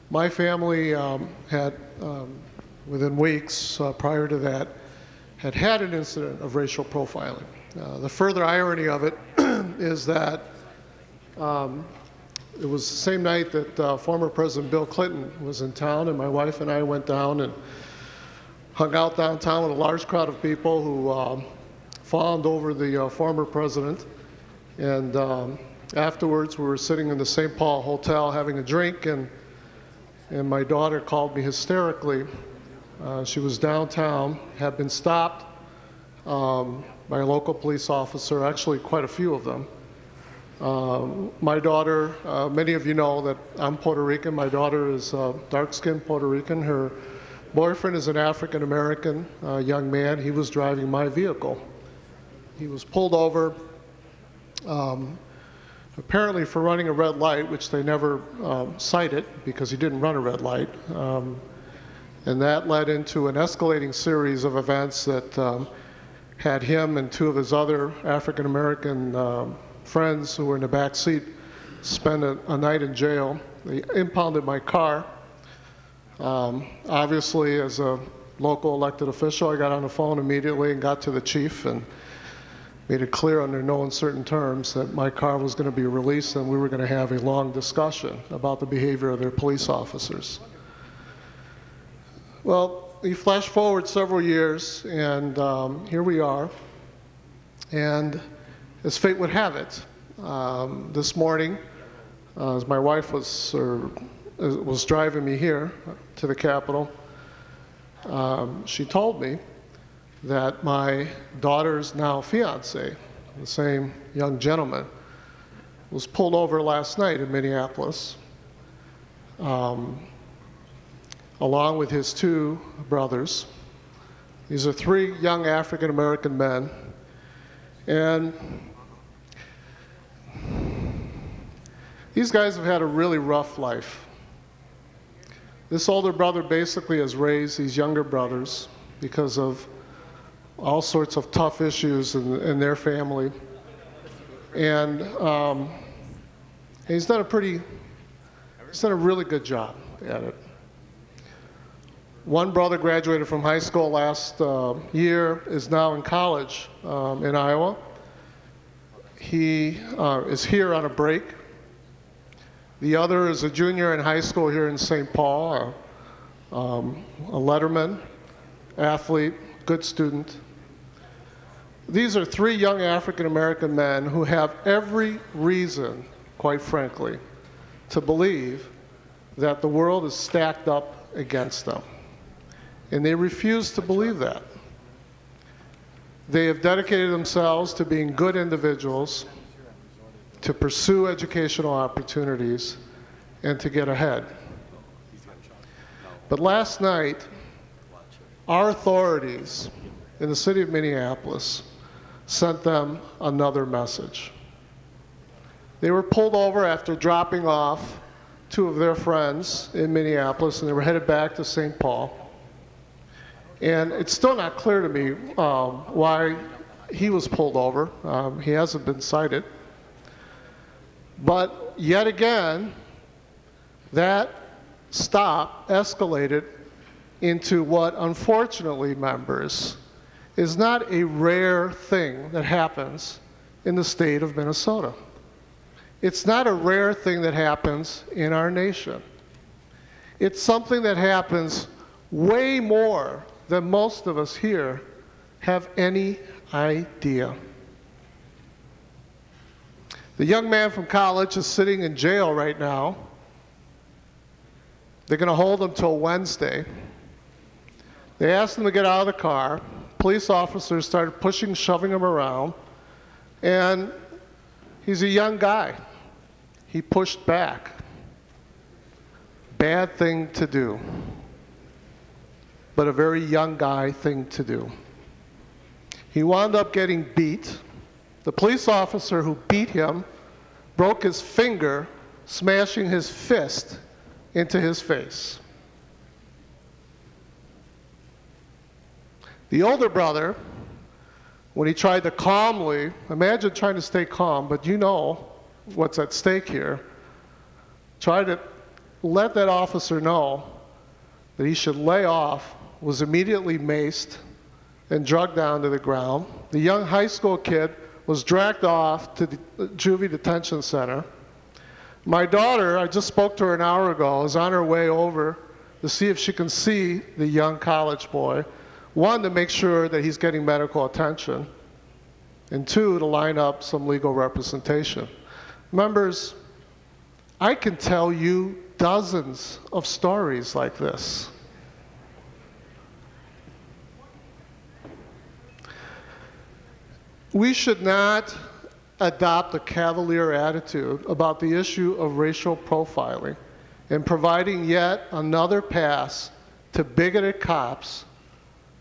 My family had, within weeks prior to that, had an incident of racial profiling. The further irony of it is that it was the same night that former President Bill Clinton was in town, and my wife and I went down and hung out downtown with a large crowd of people who fawned over the former president. And afterwards, we were sitting in the St. Paul Hotel having a drink, and my daughter called me hysterically. She was downtown, had been stopped by a local police officer, actually quite a few of them. My daughter, many of you know that I'm Puerto Rican. My daughter is dark-skinned Puerto Rican. Her boyfriend is an African-American young man. He was driving my vehicle. He was pulled over, apparently for running a red light, which they never cited because he didn't run a red light. And that led into an escalating series of events that had him and two of his other African-American friends who were in the back seat spend a night in jail. They impounded my car. Obviously, as a local elected official, I got on the phone immediately and got to the chief and made it clear under no uncertain terms that my car was going to be released and we were going to have a long discussion about the behavior of their police officers. Well, you flash forward several years, and here we are. And as fate would have it, this morning, as my wife was driving me here to the Capitol, she told me that my daughter's now fiance, the same young gentleman, was pulled over last night in Minneapolis, along with his two brothers. These are three young African-American men, and these guys have had a really rough life. This older brother basically has raised these younger brothers because of all sorts of tough issues in their family. And he's done a really good job at it. One brother graduated from high school last year, is now in college in Iowa. He is here on a break. The other is a junior in high school here in St. Paul, a letterman, athlete, good student. These are three young African-American men who have every reason, quite frankly, to believe that the world is stacked up against them. And they refuse to believe that. They have dedicated themselves to being good individuals, to pursue educational opportunities, and to get ahead. But last night, our authorities in the city of Minneapolis sent them another message. They were pulled over after dropping off two of their friends in Minneapolis, and they were headed back to St. Paul. And it's still not clear to me why he was pulled over. He hasn't been cited. But yet again, that stop escalated into what, unfortunately, members, is not a rare thing that happens in the state of Minnesota. It's not a rare thing that happens in our nation. It's something that happens way more than most of us here have any idea. The young man from college is sitting in jail right now. They're going to hold him till Wednesday. They asked him to get out of the car. Police officers started pushing, shoving him around. And he's a young guy. He pushed back. Bad thing to do, but a very young guy thing to do. He wound up getting beat. The police officer who beat him broke his finger, smashing his fist into his face. The older brother, when he tried to calmly, imagine trying to stay calm, but you know what's at stake here, tried to let that officer know that he should lay off, was immediately maced and drugged down to the ground. The young high school kid was dragged off to the juvie detention center. My daughter, I just spoke to her an hour ago, is on her way over to see if she can see the young college boy. One, to make sure that he's getting medical attention, and two, to line up some legal representation. Members, I can tell you dozens of stories like this. We should not adopt a cavalier attitude about the issue of racial profiling and providing yet another pass to bigoted cops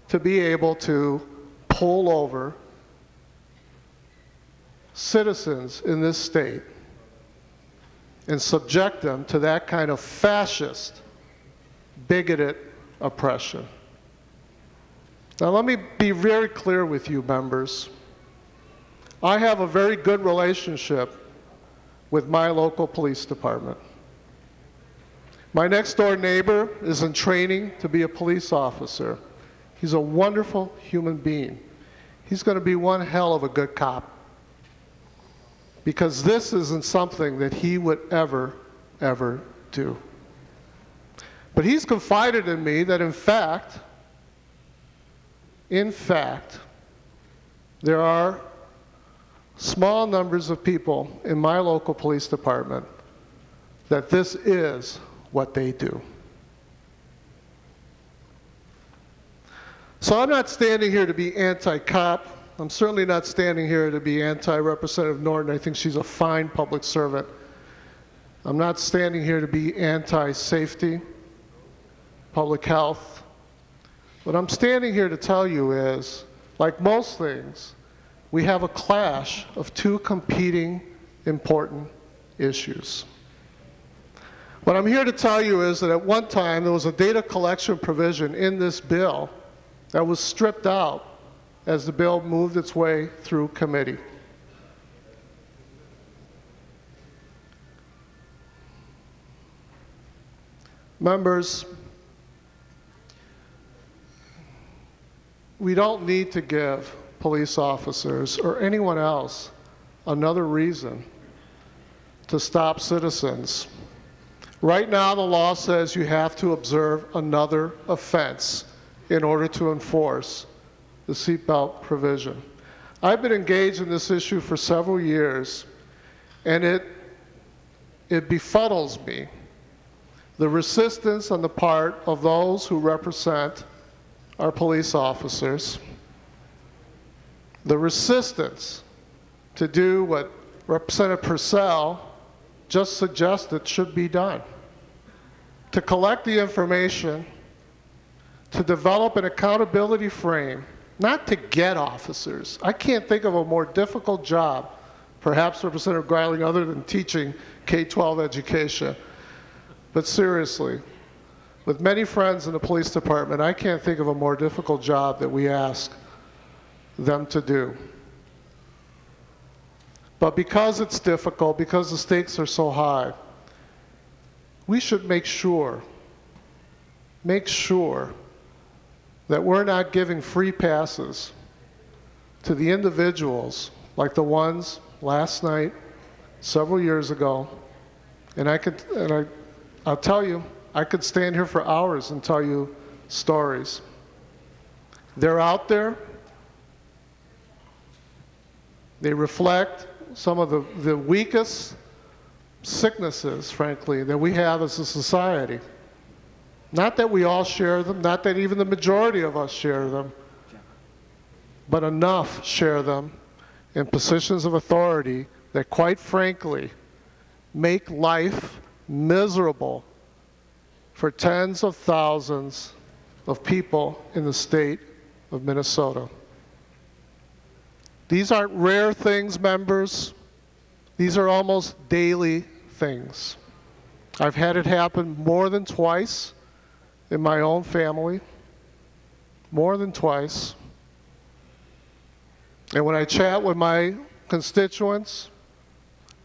to be able to pull over citizens in this state and subject them to that kind of fascist, bigoted oppression. Now let me be very clear with you, members. I have a very good relationship with my local police department. My next door neighbor is in training to be a police officer. He's a wonderful human being. He's going to be one hell of a good cop, because this isn't something that he would ever do. But he's confided in me that in fact, there are small numbers of people in my local police department that this is what they do. So I'm not standing here to be anti-cop. I'm certainly not standing here to be anti-Representative Norton. I think she's a fine public servant. I'm not standing here to be anti-safety, public health. What I'm standing here to tell you is, like most things, we have a clash of two competing important issues. What I'm here to tell you is that at one time there was a data collection provision in this bill that was stripped out as the bill moved its way through committee. Members, we don't need to give police officers or anyone else another reason to stop citizens. Right now the law says you have to observe another offense in order to enforce the seatbelt provision. I've been engaged in this issue for several years, and it befuddles me, the resistance on the part of those who represent our police officers, the resistance to do what Representative Purcell just suggested should be done, to collect the information, to develop an accountability frame, not to get officers. I can't think of a more difficult job, perhaps Representative Greiling, other than teaching K-12 education. But seriously, with many friends in the police department, I can't think of a more difficult job that we ask them to do. But because it's difficult, because the stakes are so high, we should make sure that we're not giving free passes to the individuals like the ones last night, several years ago. And I'll tell you, I could stand here for hours and tell you stories. They're out there. They reflect some of the weakest sicknesses, frankly, that we have as a society. Not that we all share them, not that even the majority of us share them, but enough share them in positions of authority that, quite frankly, make life miserable for tens of thousands of people in the state of Minnesota. These aren't rare things, members. These are almost daily things. I've had it happen more than twice in my own family, more than twice. And when I chat with my constituents,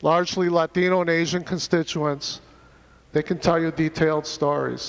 largely Latino and Asian constituents, They can tell you detailed stories.